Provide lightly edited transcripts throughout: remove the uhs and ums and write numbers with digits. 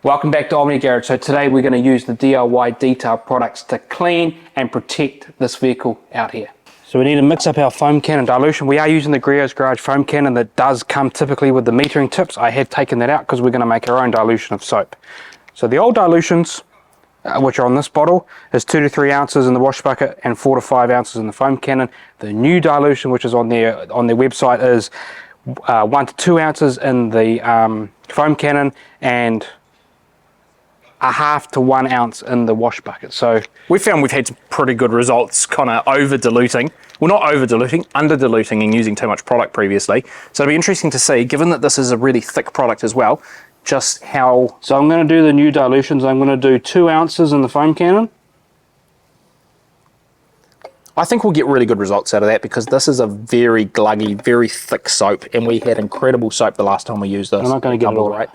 Welcome back to Omni Garage. So today we're going to use the DIY detail products to clean and protect this vehicle out here. So we need to mix up our foam cannon dilution. We are using the Omni Garage foam cannon that does come typically with the metering tips. I have taken that out because we're going to make our own dilution of soap. So the old dilutions, which are on this bottle, is 2 to 3 ounces in the wash bucket and 4 to 5 ounces in the foam cannon. The new dilution, which is on their website, is 1 to 2 ounces in the foam cannon and a half to 1 ounce in the wash bucket. So we found we've had some pretty good results kind of over diluting, well not over diluting, under diluting and using too much product previously. So it'll be interesting to see, given that this is a really thick product as well, just how... So I'm going to do the new dilutions. I'm going to do 2 ounces in the foam cannon. I think we'll get really good results out of that because this is a very gluggy, very thick soap, and we had incredible soap the last time we used this. I'm not going to get it all right.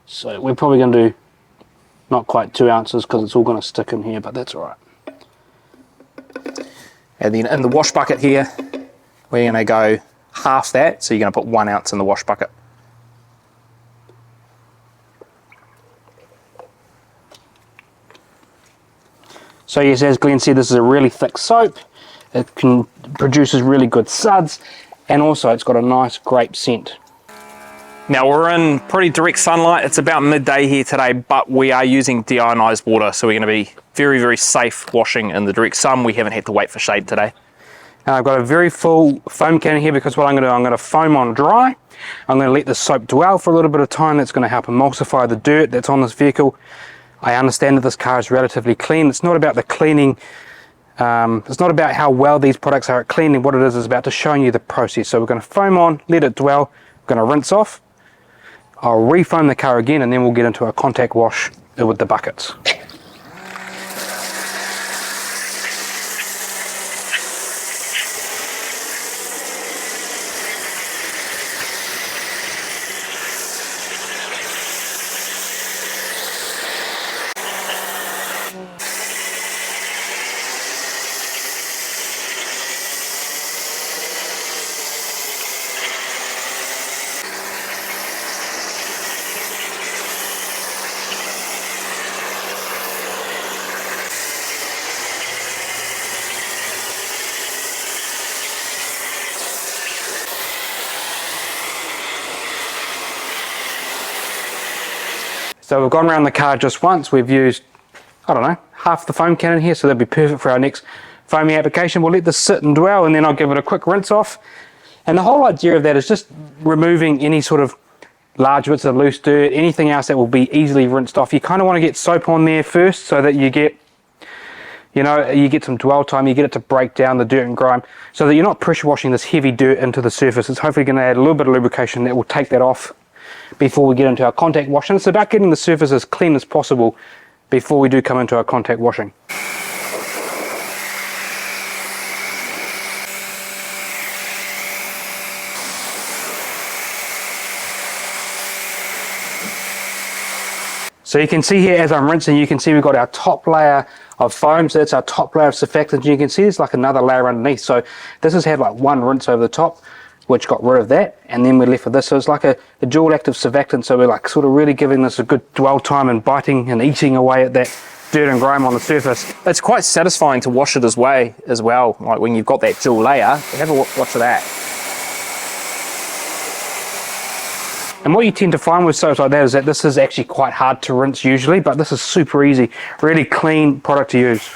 So we're probably going to do not quite 2 ounces because it's all going to stick in here, but that's all right. And then in the wash bucket here, we're going to go half that, so you're going to put 1 ounce in the wash bucket. So yes, as Glenn said, this is a really thick soap. It produces really good suds, and also it's got a nice grape scent. Now we're in pretty direct sunlight. It's about midday here today, but we are using deionized water, so we're going to be very, very safe washing in the direct sun. We haven't had to wait for shade today. And I've got a very full foam cannon here because what I'm going to do, I'm going to foam on dry. I'm going to let the soap dwell for a little bit of time. That's going to help emulsify the dirt that's on this vehicle. I understand that this car is relatively clean. It's not about the cleaning. It's not about how well these products are at cleaning. What it is about just showing you the process. So we're going to foam on, let it dwell. We're going to rinse off. I'll refoam the car again, and then we'll get into a contact wash with the buckets. So we've gone around the car just once. We've used, I don't know, half the foam cannon here, so that'd be perfect for our next foaming application. We'll let this sit and dwell, and then I'll give it a quick rinse off. And the whole idea of that is just removing any sort of large bits of loose dirt, anything else that will be easily rinsed off. You kind of want to get soap on there first so that you get, you get some dwell time, you get it to break down the dirt and grime, so that you're not pressure washing this heavy dirt into the surface. It's hopefully going to add a little bit of lubrication that will take that off before we get into our contact wash. And it's about getting the surface as clean as possible before we do come into our contact washing. So you can see here as I'm rinsing, you can see we've got our top layer of foam, so that's our top layer of surfactant. You can see there's like another layer underneath. So this has had like one rinse over the top, which got rid of that, and then we're left with this. So it's like a dual active surfactant, so we're like sort of really giving this a good dwell time and biting and eating away at that dirt and grime on the surface. It's quite satisfying to wash it as well, like when you've got that dual layer. Have a watch of that. And what you tend to find with soaps like that is that this is actually quite hard to rinse usually, but this is super easy, really clean product to use.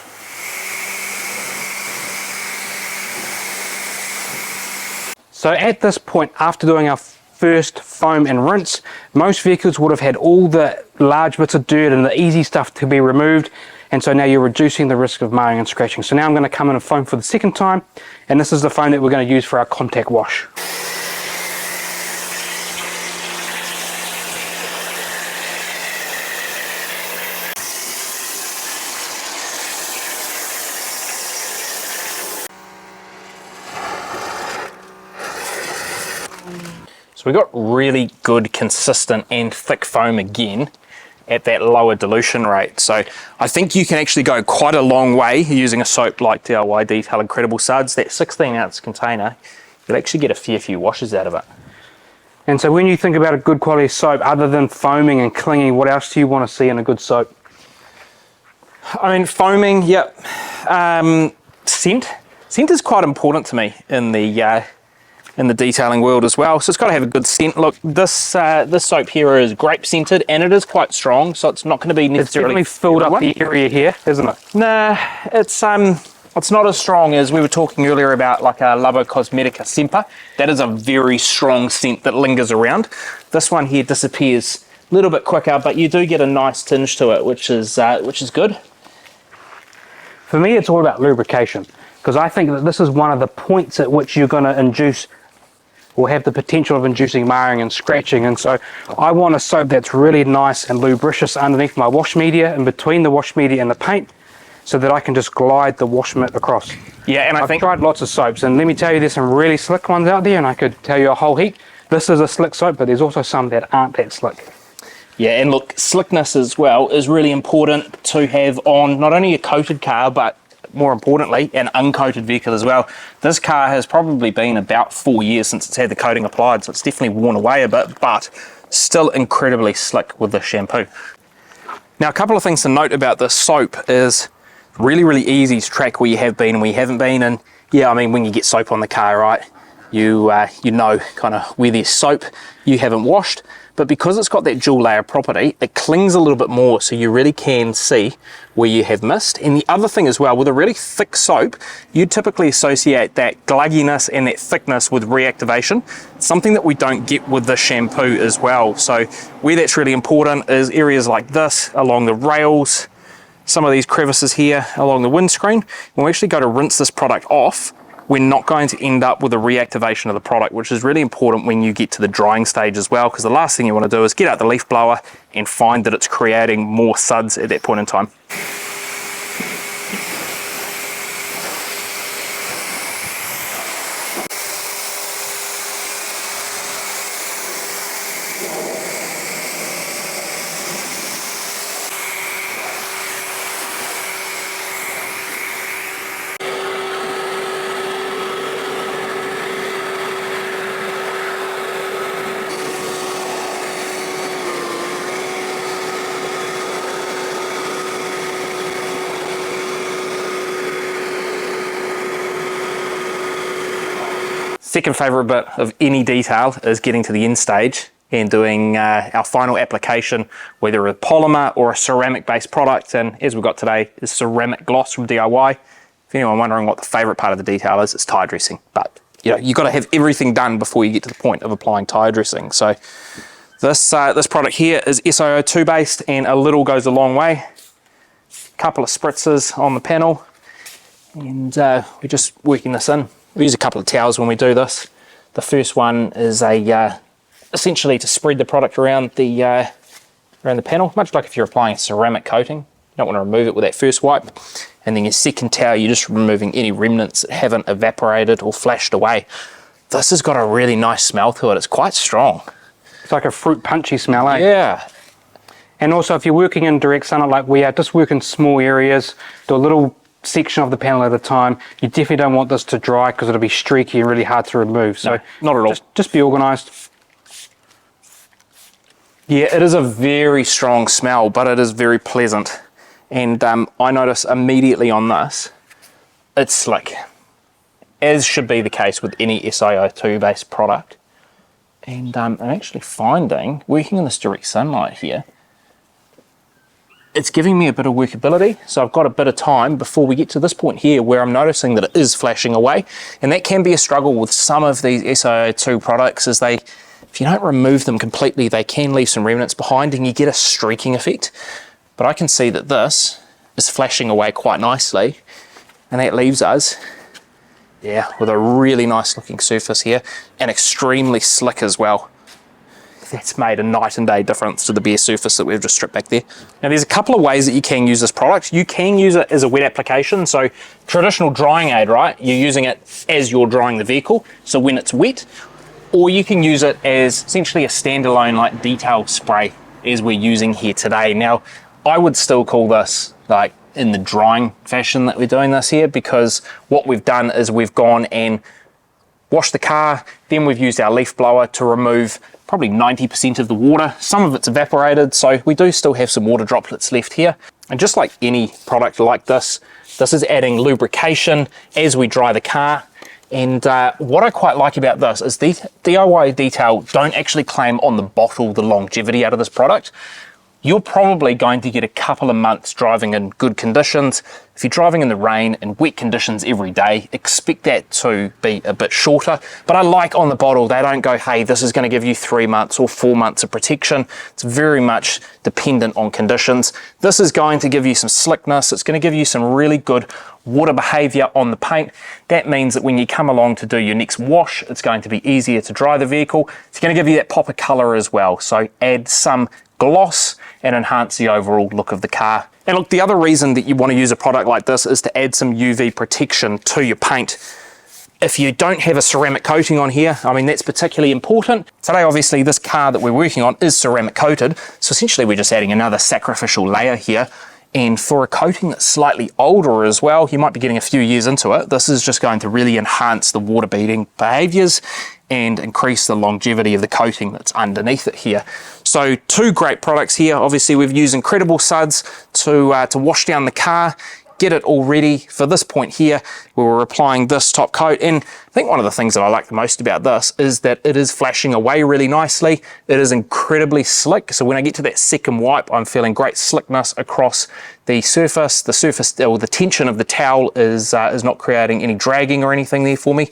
So at this point, after doing our first foam and rinse, most vehicles would have had all the large bits of dirt and the easy stuff to be removed, and so now you're reducing the risk of marring and scratching. So now I'm going to come in and foam for the second time, and this is the foam that we're going to use for our contact wash. So we got really good, consistent and thick foam again at that lower dilution rate. So I think you can actually go quite a long way using a soap like DIY Detail Incredible Suds. That 16 ounce container, you'll actually get a fair few washes out of it. And so when you think about a good quality soap, other than foaming and clinging, what else do you want to see in a good soap? I mean, foaming, yep. Scent. Scent is quite important to me in the detailing world as well. So it's got to have a good scent. Look, this soap here is grape scented, and it is quite strong, so it's not going to be necessarily. It's definitely filled up the area here, isn't it? Nah, it's not as strong as we were talking earlier about, like a Labo Cosmetica Semper. That is a very strong scent that lingers around. This one here disappears a little bit quicker, but you do get a nice tinge to it, which is good. For me, it's all about lubrication, because I think that this is one of the points at which you're going to induce or have the potential of inducing marring and scratching. And so I want a soap that's really nice and lubricious underneath my wash media, in between the wash media and the paint, so that I can just glide the wash mitt across. Yeah, and I've tried lots of soaps, and let me tell you, there's some really slick ones out there, and I could tell you a whole heap. This is a slick soap, but there's also some that aren't that slick. Yeah, and look, slickness as well is really important to have on not only a coated car, but more importantly, an uncoated vehicle as well. This car has probably been about 4 years since it's had the coating applied, so it's definitely worn away a bit, but still incredibly slick with the shampoo. Now, a couple of things to note about this soap is really, really easy to track where you have been and where you haven't been. And yeah, I mean, when you get soap on the car, right, you know kind of where there's soap you haven't washed. But because it's got that dual layer property, it clings a little bit more, so you really can see where you have missed. And the other thing as well, with a really thick soap, you typically associate that glugginess and that thickness with reactivation, something that we don't get with the shampoo as well. So where that's really important is areas like this, along the rails, some of these crevices here along the windscreen. When we actually go to rinse this product off, we're not going to end up with a reactivation of the product, which is really important when you get to the drying stage as well, because the last thing you want to do is get out the leaf blower and find that it's creating more suds at that point in time. Second favourite bit of any detail is getting to the end stage and doing our final application, whether a polymer or a ceramic based product. And as we've got today is ceramic gloss from DIY. If anyone wondering what the favourite part of the detail is, it's tyre dressing. But you know, you've got to have everything done before you get to the point of applying tyre dressing. So this product here is SiO2 based, and a little goes a long way. Couple of spritzes on the panel, and we're just working this in. We use a couple of towels when we do this. The first one is essentially to spread the product around the panel, much like if you're applying a ceramic coating. You don't want to remove it with that first wipe. And then your second towel, you're just removing any remnants that haven't evaporated or flashed away. This has got a really nice smell to it. It's quite strong. It's like a fruit punchy smell, eh? Yeah. And also, if you're working in direct sunlight like we are, just work in small areas, do a little section of the panel at a time. You definitely don't want this to dry, because it'll be streaky and really hard to remove. So no, not at all. Just be organised. Yeah, it is a very strong smell, but it is very pleasant. And I notice immediately on this, it's slick, as should be the case with any SiO2 based product. And I'm actually finding, working in this direct sunlight here, it's giving me a bit of workability. So I've got a bit of time before we get to this point here where I'm noticing that it is flashing away. And that can be a struggle with some of these SiO2 products, is if you don't remove them completely, they can leave some remnants behind and you get a streaking effect. But I can see that this is flashing away quite nicely, and that leaves us, yeah, with a really nice looking surface here, and extremely slick as well. That's made a night and day difference to the bare surface that we've just stripped back there. Now there's a couple of ways that you can use this product. You can use it as a wet application. So traditional drying aid, right? You're using it as you're drying the vehicle, so when it's wet. Or you can use it as essentially a standalone like detail spray, as we're using here today. Now, I would still call this like in the drying fashion that we're doing this here, because what we've done is we've gone and wash the car, then we've used our leaf blower to remove probably 90% of the water. Some of it's evaporated, so we do still have some water droplets left here. And just like any product like this, this is adding lubrication as we dry the car. And what I quite like about this is the DIY Detail don't actually claim on the bottle the longevity out of this product. You're probably going to get a couple of months driving in good conditions. If you're driving in the rain and wet conditions every day, expect that to be a bit shorter. But I like on the bottle, they don't go, hey, this is going to give you 3 months or 4 months of protection. It's very much dependent on conditions. This is going to give you some slickness. It's going to give you some really good water behavior on the paint. That means that when you come along to do your next wash, it's going to be easier to dry the vehicle. It's going to give you that pop of color as well. So add some gloss and enhance the overall look of the car. And look, the other reason that you want to use a product like this is to add some UV protection to your paint. If you don't have a ceramic coating on here, I mean, that's particularly important. Today, obviously, this car that we're working on is ceramic coated. So essentially, we're just adding another sacrificial layer here. And for a coating that's slightly older as well, you might be getting a few years into it. This is just going to really enhance the water beading behaviors and increase the longevity of the coating that's underneath it here. So 2 great products here. Obviously, we've used incredible suds to wash down the car, get it all ready for this point here where we're applying this top coat. And I think one of the things that I like the most about this is that it is flashing away really nicely. It is incredibly slick. So when I get to that second wipe, I'm feeling great slickness across the surface. The surface, or the tension of the towel is not creating any dragging or anything there for me.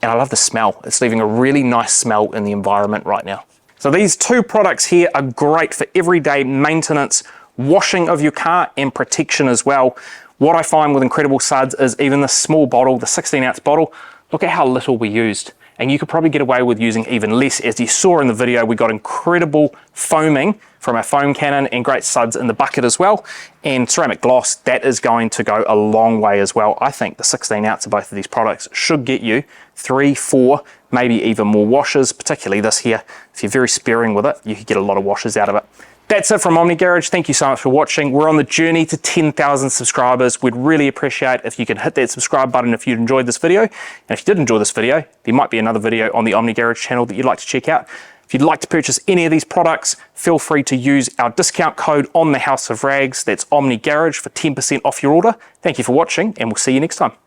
And I love the smell. It's leaving a really nice smell in the environment right now. So these 2 products here are great for everyday maintenance, washing of your car, and protection as well. What I find with Incredible Suds is even the small bottle, the 16-ounce bottle, look at how little we used. And you could probably get away with using even less. As you saw in the video, we got incredible foaming from our foam cannon and great suds in the bucket as well. And ceramic gloss, that is going to go a long way as well. I think the 16-ounce of both of these products should get you 3, 4, maybe even more washes, particularly this here. If you're very sparing with it, you could get a lot of washes out of it. That's it from Omni Garage. Thank you so much for watching. We're on the journey to 10,000 subscribers. We'd really appreciate if you can hit that subscribe button if you enjoyed this video. And if you did enjoy this video, there might be another video on the Omni Garage channel that you'd like to check out. If you'd like to purchase any of these products, feel free to use our discount code on the House of Rags. That's Omni Garage for 10% off your order. Thank you for watching, and we'll see you next time.